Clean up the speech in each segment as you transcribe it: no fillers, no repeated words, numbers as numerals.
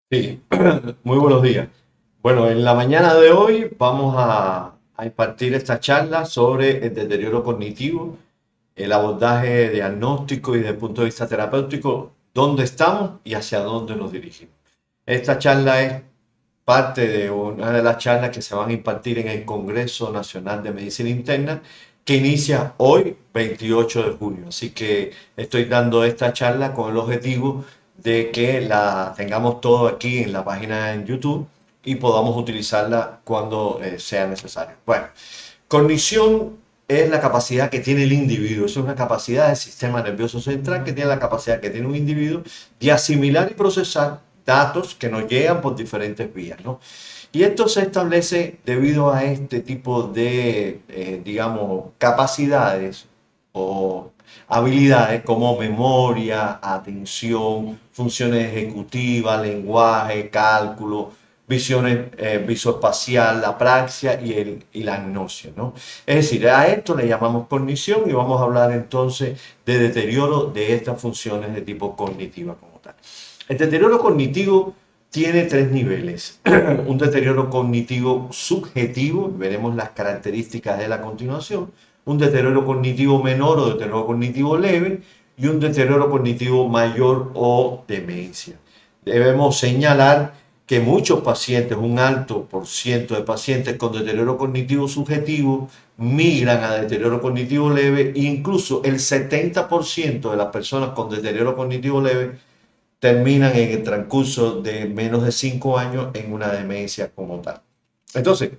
Sí, muy buenos días. Bueno, en la mañana de hoy vamos a impartir esta charla sobre el deterioro cognitivo, el abordaje diagnóstico y desde el punto de vista terapéutico, dónde estamos y hacia dónde nos dirigimos. Esta charla es parte de una de las charlas que se van a impartir en el Congreso Nacional de Medicina Interna, que inicia hoy, 28 de junio. Así que estoy dando esta charla con el objetivo de que la tengamos todo aquí en la página en YouTube y podamos utilizarla cuando sea necesario. Bueno, cognición es la capacidad que tiene el individuo, es una capacidad del sistema nervioso central que tiene la capacidad que tiene un individuo de asimilar y procesar datos que nos llegan por diferentes vías, ¿no? Y esto se establece debido a este tipo de, digamos, capacidades o habilidades como memoria, atención, funciones ejecutivas, lenguaje, cálculo, visiones visoespacial, la praxia y la agnosia, ¿no? Es decir, a esto le llamamos cognición y vamos a hablar entonces de deterioro de estas funciones de tipo cognitiva como tal. El deterioro cognitivo tiene tres niveles. Un deterioro cognitivo subjetivo, veremos las características de la continuación, un deterioro cognitivo menor o deterioro cognitivo leve y un deterioro cognitivo mayor o demencia. Debemos señalar que muchos pacientes, un alto por ciento de pacientes con deterioro cognitivo subjetivo, migran a deterioro cognitivo leve e incluso el 70% de las personas con deterioro cognitivo leve terminan en el transcurso de menos de 5 años en una demencia como tal. Entonces,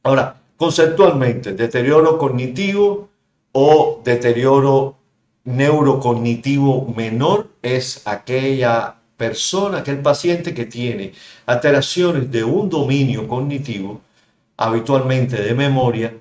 ahora, conceptualmente, deterioro cognitivo o deterioro neurocognitivo menor es aquella persona, aquel paciente que tiene alteraciones de un dominio cognitivo, habitualmente de memoria,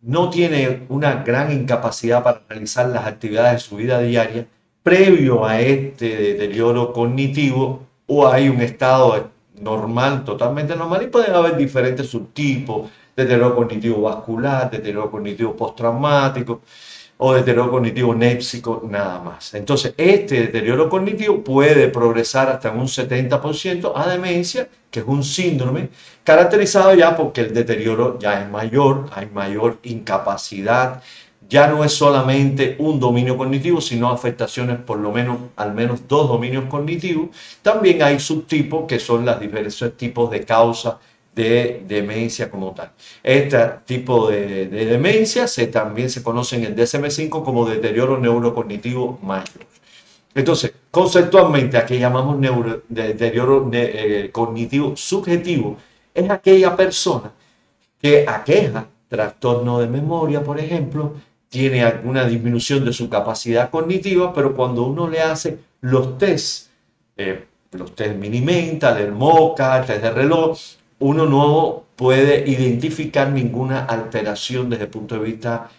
no tiene una gran incapacidad para realizar las actividades de su vida diaria previo a este deterioro cognitivo o hay un estado normal, totalmente normal y pueden haber diferentes subtipos, deterioro cognitivo vascular, deterioro cognitivo postraumático o deterioro cognitivo népsico, nada más. Entonces, este deterioro cognitivo puede progresar hasta un 70% a demencia, que es un síndrome caracterizado ya porque el deterioro ya es mayor, hay mayor incapacidad, ya no es solamente un dominio cognitivo, sino afectaciones por lo menos, al menos dos dominios cognitivos. También hay subtipos que son los diferentes tipos de causas de demencia como tal. Este tipo de demencia también se conoce en el DSM-5 como deterioro neurocognitivo mayor. Entonces, conceptualmente, a que llamamos deterioro cognitivo subjetivo, es aquella persona que aqueja trastorno de memoria, por ejemplo, tiene alguna disminución de su capacidad cognitiva, pero cuando uno le hace los test Mini-Mental, el MoCA, el test de reloj, uno no puede identificar ninguna alteración desde el punto de vista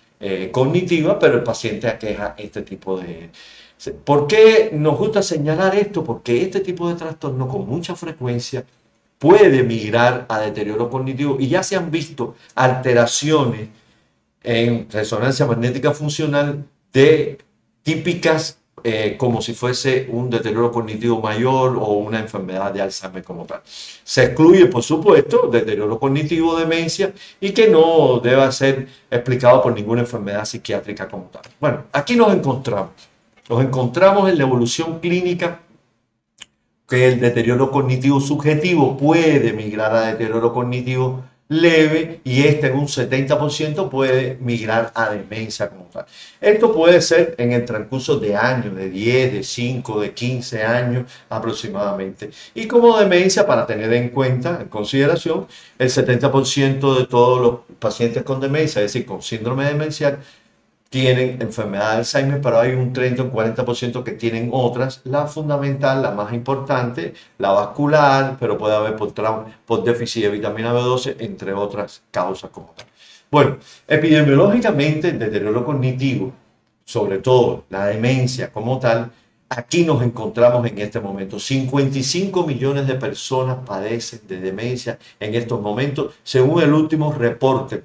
cognitiva, pero el paciente aqueja este tipo de... ¿Por qué nos gusta señalar esto? Porque este tipo de trastorno con mucha frecuencia puede migrar a deterioro cognitivo y ya se han visto alteraciones en resonancia magnética funcional de típicas como si fuese un deterioro cognitivo mayor o una enfermedad de Alzheimer como tal. Se excluye, por supuesto, deterioro cognitivo, demencia y que no deba ser explicado por ninguna enfermedad psiquiátrica como tal. Bueno, aquí nos encontramos. Nos encontramos en la evolución clínica que el deterioro cognitivo subjetivo puede migrar a deterioro cognitivo leve y este en un 70% puede migrar a demencia como tal. Esto puede ser en el transcurso de años, de 10, de 5, de 15 años aproximadamente. Y como demencia, para tener en cuenta, en consideración, el 70% de todos los pacientes con demencia, es decir, con síndrome demencial, tienen enfermedad de Alzheimer, pero hay un 30 o un 40% que tienen otras. La fundamental, la más importante, la vascular, pero puede haber por trauma, por déficit de vitamina B12, entre otras causas como tal. Bueno, epidemiológicamente el deterioro cognitivo, sobre todo la demencia como tal, aquí nos encontramos en este momento. 55 millones de personas padecen de demencia en estos momentos, según el último reporte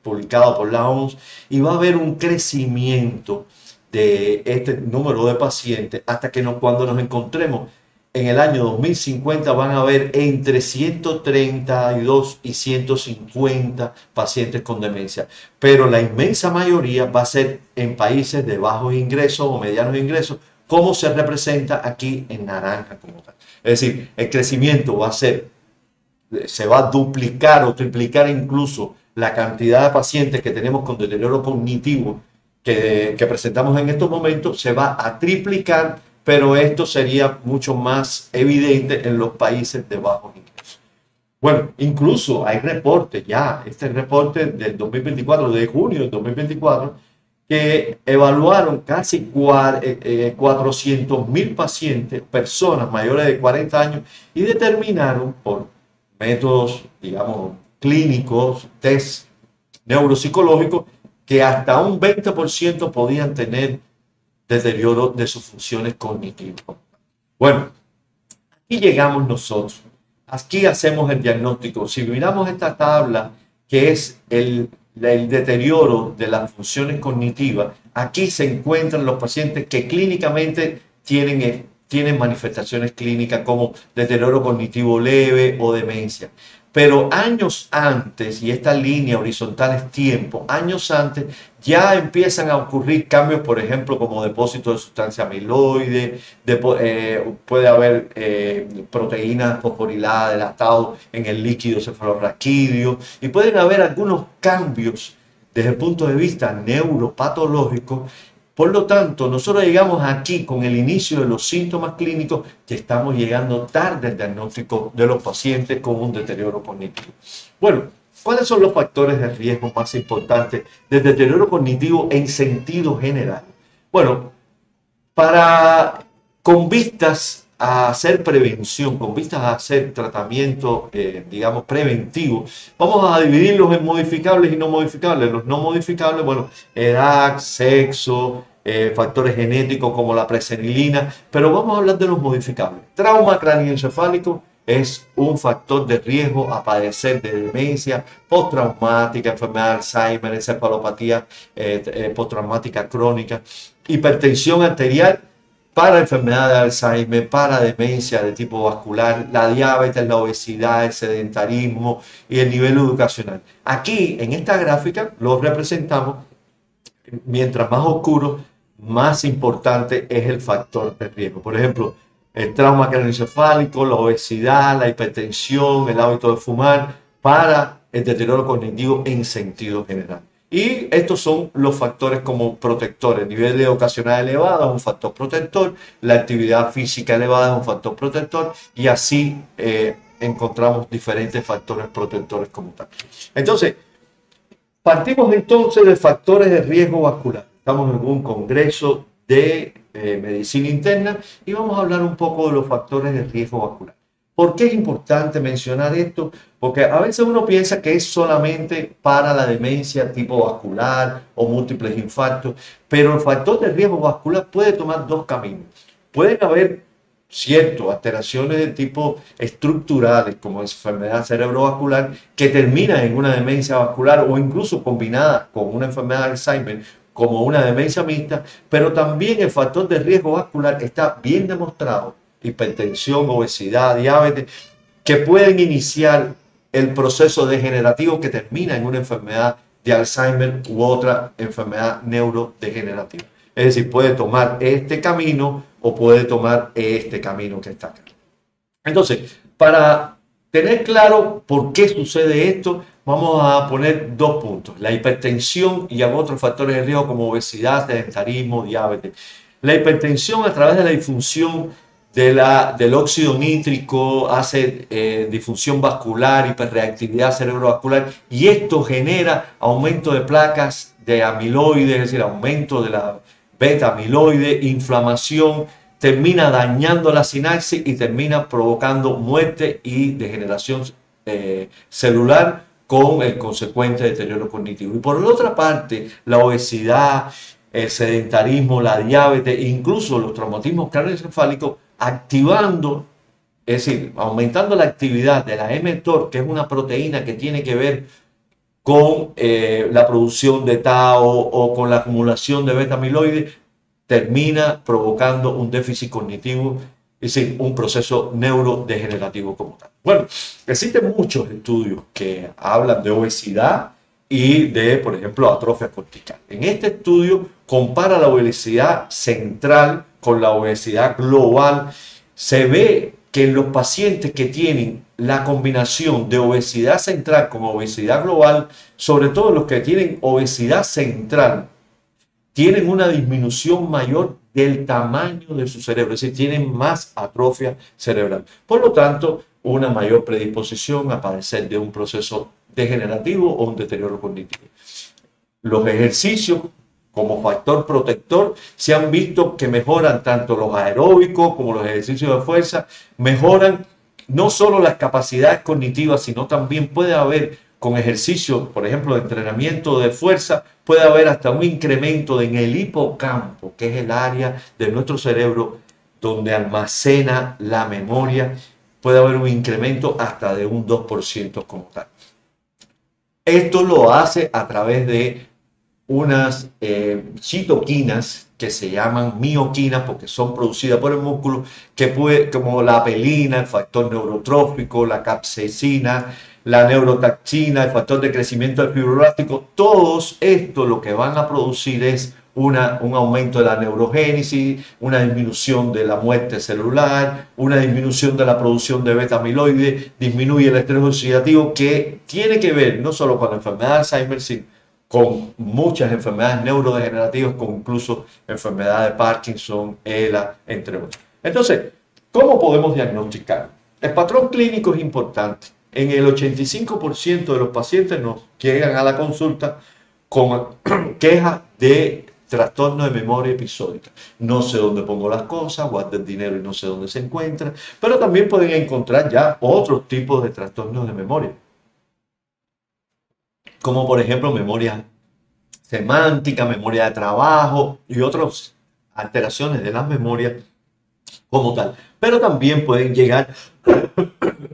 publicado por la OMS, y va a haber un crecimiento de este número de pacientes hasta que cuando nos encontremos en el año 2050 van a haber entre 132 y 150 pacientes con demencia, pero la inmensa mayoría va a ser en países de bajos ingresos o medianos ingresos, como se representa aquí en naranja como tal. Es decir, el crecimiento va a ser, se va a duplicar o triplicar incluso la cantidad de pacientes que tenemos con deterioro cognitivo que presentamos en estos momentos, se va a triplicar, pero esto sería mucho más evidente en los países de bajos ingresos. Bueno, incluso hay reportes ya, este reporte del 2024, de junio del 2024, que evaluaron casi 400.000 pacientes, personas mayores de 40 años, y determinaron por métodos, digamos, clínicos, test neuropsicológicos, que hasta un 20% podían tener deterioro de sus funciones cognitivas. Bueno, aquí llegamos nosotros. Aquí hacemos el diagnóstico. Si miramos esta tabla, que es el deterioro de las funciones cognitivas, aquí se encuentran los pacientes que clínicamente tienen manifestaciones clínicas como deterioro cognitivo leve o demencia. Pero años antes, y esta línea horizontal es tiempo, años antes ya empiezan a ocurrir cambios, por ejemplo, como depósito de sustancia amiloide, puede haber proteínas fosforiladas de lactado en el líquido cefalorraquídeo, y pueden haber algunos cambios desde el punto de vista neuropatológico. Por lo tanto, nosotros llegamos aquí con el inicio de los síntomas clínicos, que estamos llegando tarde al diagnóstico de los pacientes con un deterioro cognitivo. Bueno, ¿cuáles son los factores de riesgo más importantes del deterioro cognitivo en sentido general? Bueno, con vistas a hacer prevención, con vistas a hacer tratamiento, digamos, preventivo, vamos a dividirlos en modificables y no modificables. Los no modificables, bueno, edad, sexo, factores genéticos como la presenilina, pero vamos a hablar de los modificables. Trauma craneoencefálico es un factor de riesgo a padecer de demencia postraumática, enfermedad de Alzheimer, encefalopatía postraumática crónica, hipertensión arterial para enfermedad de Alzheimer, para demencia de tipo vascular, la diabetes, la obesidad, el sedentarismo y el nivel educacional. Aquí en esta gráfica lo representamos, mientras más oscuro, más importante es el factor de riesgo. Por ejemplo, el trauma craneoencefálico, la obesidad, la hipertensión, el hábito de fumar, para el deterioro cognitivo en sentido general. Y estos son los factores como protectores. El nivel educacional elevado es un factor protector, la actividad física elevada es un factor protector, y así encontramos diferentes factores protectores como tal. Entonces, partimos entonces de factores de riesgo vascular. Estamos en un congreso de medicina interna y vamos a hablar un poco de los factores de riesgo vascular. ¿Por qué es importante mencionar esto? Porque a veces uno piensa que es solamente para la demencia tipo vascular o múltiples infartos, pero el factor de riesgo vascular puede tomar dos caminos. Pueden haber alteraciones de tipo estructurales, como enfermedad cerebrovascular, que terminan en una demencia vascular o incluso combinada con una enfermedad de Alzheimer, como una demencia mixta, pero también el factor de riesgo vascular está bien demostrado, hipertensión, obesidad, diabetes, que pueden iniciar el proceso degenerativo que termina en una enfermedad de Alzheimer u otra enfermedad neurodegenerativa. Es decir, puede tomar este camino o puede tomar este camino que está acá. Entonces, para tener claro por qué sucede esto, vamos a poner dos puntos: la hipertensión y otros factores de riesgo como obesidad, sedentarismo, diabetes. La hipertensión, a través de la disfunción del óxido nítrico, hace disfunción vascular, hiperreactividad cerebrovascular, y esto genera aumento de placas de amiloide, es decir, aumento de la beta amiloide, inflamación, termina dañando la sinapsis y termina provocando muerte y degeneración celular, con el consecuente deterioro cognitivo. Y por la otra parte, la obesidad, el sedentarismo, la diabetes e incluso los traumatismos craneoencefálicos, activando, es decir, aumentando la actividad de la mTOR, que es una proteína que tiene que ver con la producción de tau o con la acumulación de beta amiloide, termina provocando un déficit cognitivo es decir, un proceso neurodegenerativo como tal. Bueno, existen muchos estudios que hablan de obesidad y de, por ejemplo, atrofia cortical. En este estudio compara la obesidad central con la obesidad global. Se ve que en los pacientes que tienen la combinación de obesidad central con obesidad global, sobre todo los que tienen obesidad central, tienen una disminución mayor del tamaño de su cerebro, es decir, tienen más atrofia cerebral. Por lo tanto, una mayor predisposición a padecer de un proceso degenerativo o un deterioro cognitivo. Los ejercicios como factor protector se han visto que mejoran tanto los aeróbicos como los ejercicios de fuerza, mejoran no solo las capacidades cognitivas, sino también puede haber con ejercicios, por ejemplo, de entrenamiento de fuerza, puede haber hasta un incremento en el hipocampo, que es el área de nuestro cerebro donde almacena la memoria, puede haber un incremento hasta de un 2% como tal. Esto lo hace a través de unas citoquinas que se llaman mioquinas porque son producidas por el músculo, que puede, como la apelina, el factor neurotrófico, la capsaicina, la neurotaxina, el factor de crecimiento del fibroblástico. Todos esto lo que van a producir es un aumento de la neurogénesis, una disminución de la muerte celular, una disminución de la producción de beta-amiloide, disminuye el estrés oxidativo, que tiene que ver no solo con la enfermedad de Alzheimer, sino con muchas enfermedades neurodegenerativas, con incluso enfermedad de Parkinson, ELA, entre otros. Entonces, ¿cómo podemos diagnosticar? El patrón clínico es importante. En el 85% de los pacientes nos llegan a la consulta con quejas de trastorno de memoria episódica. No sé dónde pongo las cosas, guardo el dinero y no sé dónde se encuentra, pero también pueden encontrar ya otros tipos de trastornos de memoria, como por ejemplo memoria semántica, memoria de trabajo y otras alteraciones de las memorias como tal. Pero también pueden llegar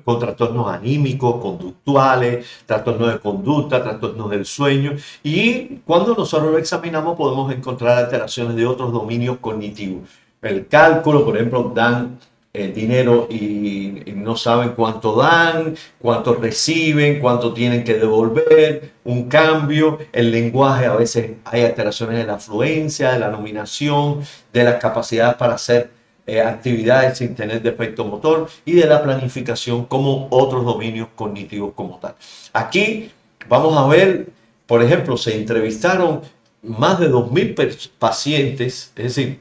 con trastornos anímicos, conductuales, trastornos de conducta, trastornos del sueño, y cuando nosotros lo examinamos podemos encontrar alteraciones de otros dominios cognitivos. El cálculo, por ejemplo, dan dinero y no saben cuánto dan, cuánto reciben, cuánto tienen que devolver, un cambio, el lenguaje, a veces hay alteraciones de la fluencia, de la nominación, de las capacidades para hacer actividades sin tener defecto motor y de la planificación como otros dominios cognitivos como tal. Aquí vamos a ver, por ejemplo, se entrevistaron más de 2000 pacientes, es decir,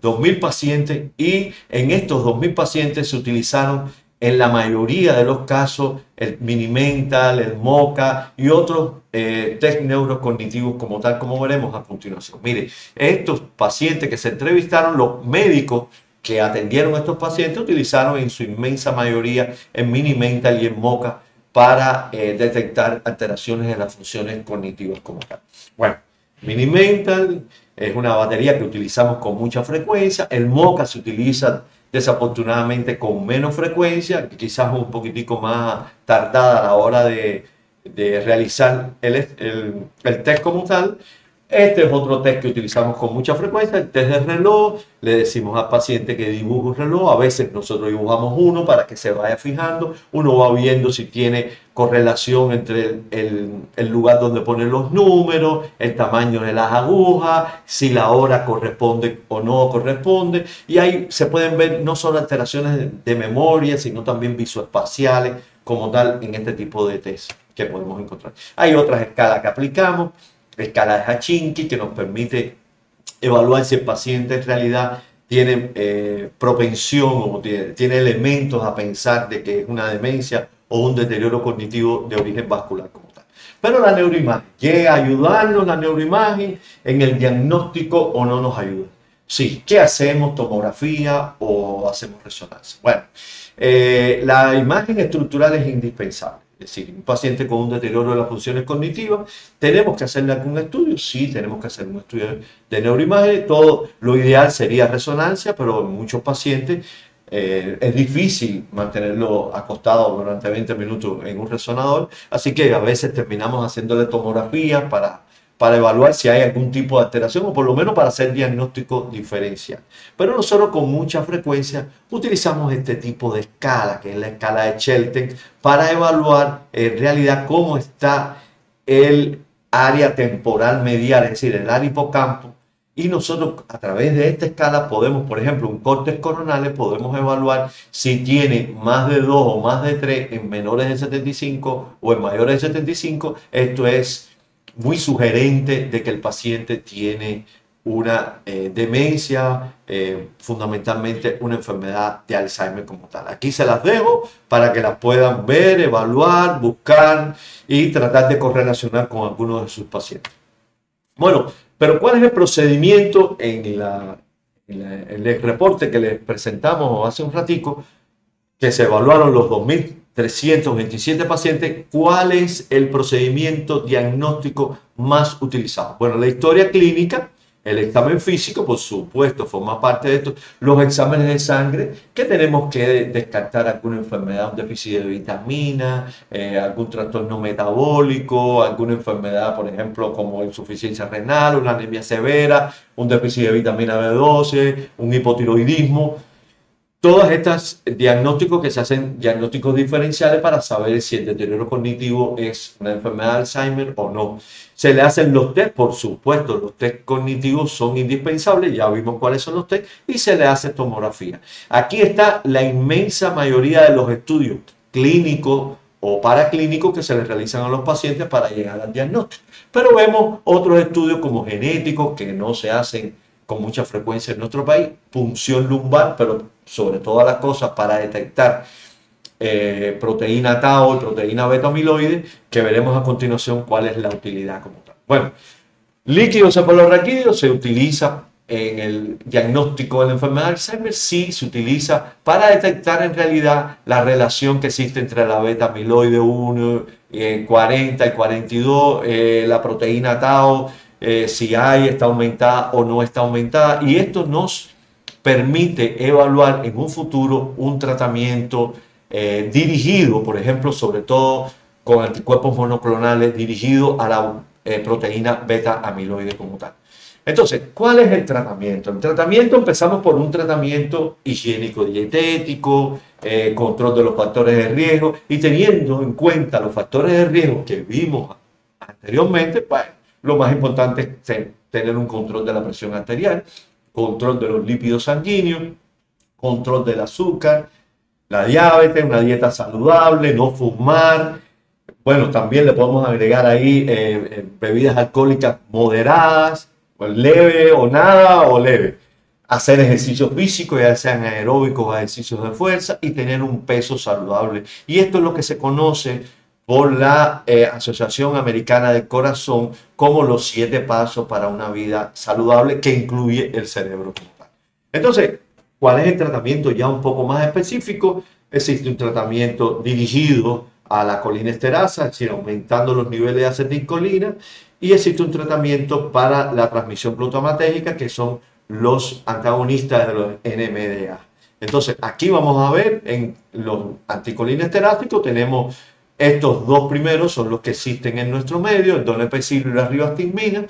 2000 pacientes, y en estos 2000 pacientes se utilizaron en la mayoría de los casos el Mini-Mental, el MoCA y otros test neurocognitivos como tal, como veremos a continuación. Mire, estos pacientes que se entrevistaron, los médicos que atendieron a estos pacientes utilizaron en su inmensa mayoría el Mini-Mental y el MoCA para detectar alteraciones en las funciones cognitivas como tal. Bueno, Mini-Mental es una batería que utilizamos con mucha frecuencia. El MoCA se utiliza desafortunadamente con menos frecuencia, quizás un poquitico más tardada a la hora de realizar el test como tal. Este es otro test que utilizamos con mucha frecuencia, el test de reloj. Le decimos al paciente que dibuje un reloj. A veces nosotros dibujamos uno para que se vaya fijando. Uno va viendo si tiene correlación entre el lugar donde ponen los números, el tamaño de las agujas, si la hora corresponde o no corresponde. Y ahí se pueden ver no solo alteraciones de memoria, sino también visoespaciales como tal en este tipo de test que podemos encontrar. Hay otras escalas que aplicamos. Escala de Hachinki, que nos permite evaluar si el paciente en realidad tiene propensión o tiene elementos a pensar de que es una demencia o un deterioro cognitivo de origen vascular como tal. Pero la neuroimagen, ¿llega a ayudarnos la neuroimagen en el diagnóstico o no nos ayuda? Sí, ¿qué hacemos? ¿Tomografía o hacemos resonancia? Bueno, la imagen estructural es indispensable. Es decir, un paciente con un deterioro de las funciones cognitivas, ¿tenemos que hacerle algún estudio? Sí, tenemos que hacer un estudio de neuroimagen. Todo lo ideal sería resonancia, pero en muchos pacientes es difícil mantenerlo acostado durante 20 minutos en un resonador, así que a veces terminamos haciéndole tomografía para evaluar si hay algún tipo de alteración o por lo menos para hacer diagnóstico diferencial. Pero nosotros con mucha frecuencia utilizamos este tipo de escala, que es la escala de Shelton, para evaluar en realidad cómo está el área temporal medial, es decir, el área hipocampo. Y nosotros a través de esta escala podemos, por ejemplo, un cortes coronales, podemos evaluar si tiene más de 2 o más de 3 en menores de 75 o en mayores de 75. Esto es muy sugerente de que el paciente tiene una demencia, fundamentalmente una enfermedad de Alzheimer como tal. Aquí se las dejo para que las puedan ver, evaluar, buscar y tratar de correlacionar con algunos de sus pacientes. Bueno, pero ¿cuál es el procedimiento en el reporte que les presentamos hace un ratico? Que se evaluaron los 2.327 pacientes. ¿Cuál es el procedimiento diagnóstico más utilizado? Bueno, la historia clínica, el examen físico, por supuesto, forma parte de esto. Los exámenes de sangre, que tenemos que descartar alguna enfermedad, un déficit de vitamina, algún trastorno metabólico, alguna enfermedad, por ejemplo, como insuficiencia renal, una anemia severa, un déficit de vitamina B12, un hipotiroidismo. Todas estas diagnósticos que se hacen, diagnósticos diferenciales para saber si el deterioro cognitivo es una enfermedad de Alzheimer o no. Se le hacen los test, por supuesto, los test cognitivos son indispensables, ya vimos cuáles son los test, y se le hace tomografía. Aquí está la inmensa mayoría de los estudios clínicos o paraclínicos que se les realizan a los pacientes para llegar al diagnóstico. Pero vemos otros estudios como genéticos que no se hacen con mucha frecuencia en nuestro país, punción lumbar, pero sobre todas las cosas para detectar proteína tau y proteína beta amiloide, que veremos a continuación cuál es la utilidad como tal. Bueno, líquido cefalorraquídeo se utiliza en el diagnóstico de la enfermedad de Alzheimer, sí se utiliza para detectar en realidad la relación que existe entre la beta amiloide 1, 40 y 42, la proteína tau, si está aumentada o no está aumentada, y esto nos permite evaluar en un futuro un tratamiento dirigido, por ejemplo, sobre todo con anticuerpos monoclonales, dirigido a la proteína beta amiloide como tal. Entonces, ¿cuál es el tratamiento? El tratamiento, empezamos por un tratamiento higiénico dietético, control de los factores de riesgo, y teniendo en cuenta los factores de riesgo que vimos anteriormente, pues lo más importante es tener un control de la presión arterial, control de los lípidos sanguíneos, control del azúcar, la diabetes, una dieta saludable, no fumar. Bueno, también le podemos agregar ahí bebidas alcohólicas moderadas, pues leve o nada o leve. Hacer ejercicio físico, ya sean aeróbicos o ejercicios de fuerza, y tener un peso saludable. Y esto es lo que se conoce por la Asociación Americana del Corazón como los 7 pasos para una vida saludable, que incluye el cerebro como tal. Entonces, ¿cuál es el tratamiento ya un poco más específico? Existe un tratamiento dirigido a la colinesterasa, es decir, aumentando los niveles de acetilcolina, y existe un tratamiento para la transmisión glutamatérgica, que son los antagonistas de los NMDA. Entonces, aquí vamos a ver en los anticolinesterásicos tenemos estos dos primeros, son los que existen en nuestro medio, el donepezil y la ribastigmina.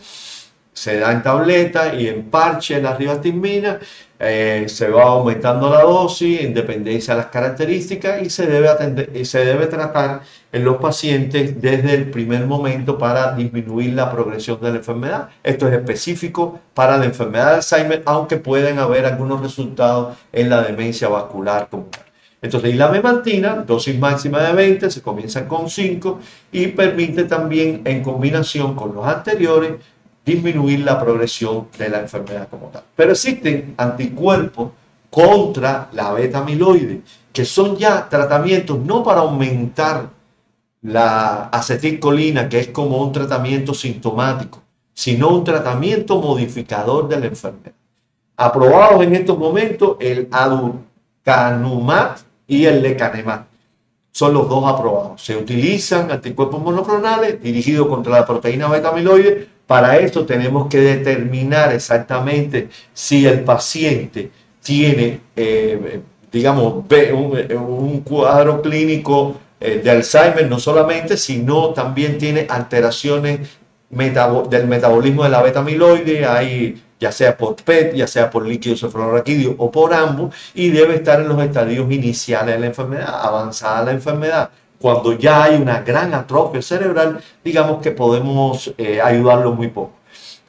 Se da en tableta y en parche la ribastigmina, se va aumentando la dosis en dependencia de las características, y se debe tratar en los pacientes desde el primer momento para disminuir la progresión de la enfermedad. Esto es específico para la enfermedad de Alzheimer, aunque pueden haber algunos resultados en la demencia vascular como tal. Entonces, y la memantina, dosis máxima de 20, se comienza con 5 y permite también, en combinación con los anteriores, disminuir la progresión de la enfermedad como tal. Pero existen anticuerpos contra la beta amiloide, que son ya tratamientos no para aumentar la acetilcolina, que es como un tratamiento sintomático, sino un tratamiento modificador de la enfermedad. Aprobados en estos momentos el aducanumab y el lecanemab. Son los dos aprobados. Se utilizan anticuerpos monoclonales dirigidos contra la proteína beta amiloide. Para esto tenemos que determinar exactamente si el paciente tiene, digamos, un cuadro clínico de Alzheimer, no solamente, sino también tiene alteraciones del metabolismo de la beta amiloide, hay ya sea por PET, ya sea por líquido cefalorraquídeo o por ambos, y debe estar en los estadios iniciales de la enfermedad, avanzada la enfermedad. Cuando ya hay una gran atrofia cerebral, digamos que podemos ayudarlo muy poco.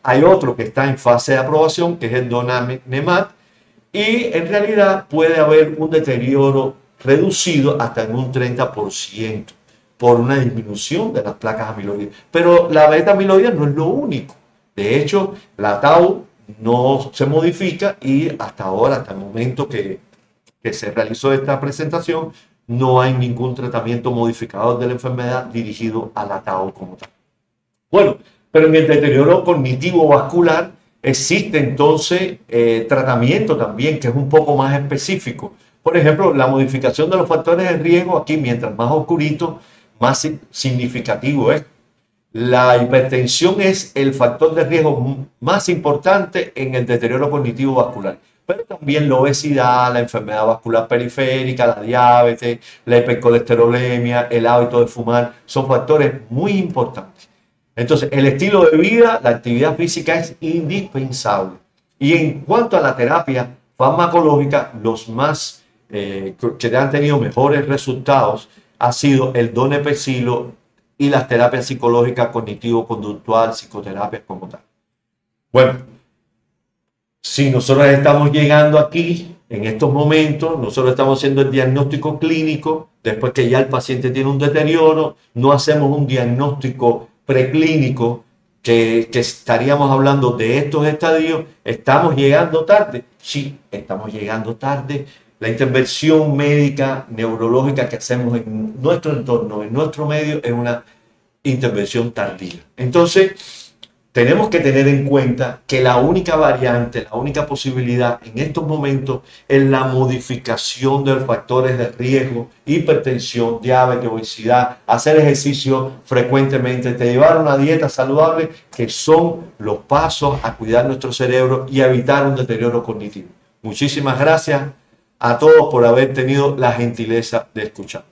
Hay otro que está en fase de aprobación, que es el donanemab, y en realidad puede haber un deterioro reducido hasta en un 30% por una disminución de las placas amiloides. Pero la beta amiloide no es lo único. De hecho, la tau no se modifica y hasta ahora, hasta el momento que se realizó esta presentación, no hay ningún tratamiento modificador de la enfermedad dirigido a la tau como tal. Bueno, pero en el deterioro cognitivo vascular existe entonces tratamiento también que es un poco más específico. Por ejemplo, la modificación de los factores de riesgo, aquí mientras más oscurito, más significativo es. La hipertensión es el factor de riesgo más importante en el deterioro cognitivo vascular, pero también la obesidad, la enfermedad vascular periférica, la diabetes, la hipercolesterolemia, el hábito de fumar, son factores muy importantes. Entonces, el estilo de vida, la actividad física es indispensable. Y en cuanto a la terapia farmacológica, los más que han tenido mejores resultados ha sido el donepezilo y las terapias psicológicas cognitivo-conductual, psicoterapias como tal. Bueno, si nosotros estamos llegando aquí, en estos momentos, nosotros estamos haciendo el diagnóstico clínico, después que ya el paciente tiene un deterioro, no hacemos un diagnóstico preclínico que estaríamos hablando de estos estadios. ¿Estamos llegando tarde? Sí, estamos llegando tarde. La intervención médica neurológica que hacemos en nuestro entorno, en nuestro medio, es una intervención tardía. Entonces, tenemos que tener en cuenta que la única variante, la única posibilidad en estos momentos es la modificación de los factores de riesgo, hipertensión, diabetes, obesidad, hacer ejercicio frecuentemente, de llevar una dieta saludable, que son los pasos a cuidar nuestro cerebro y a evitar un deterioro cognitivo. Muchísimas gracias a todos por haber tenido la gentileza de escuchar.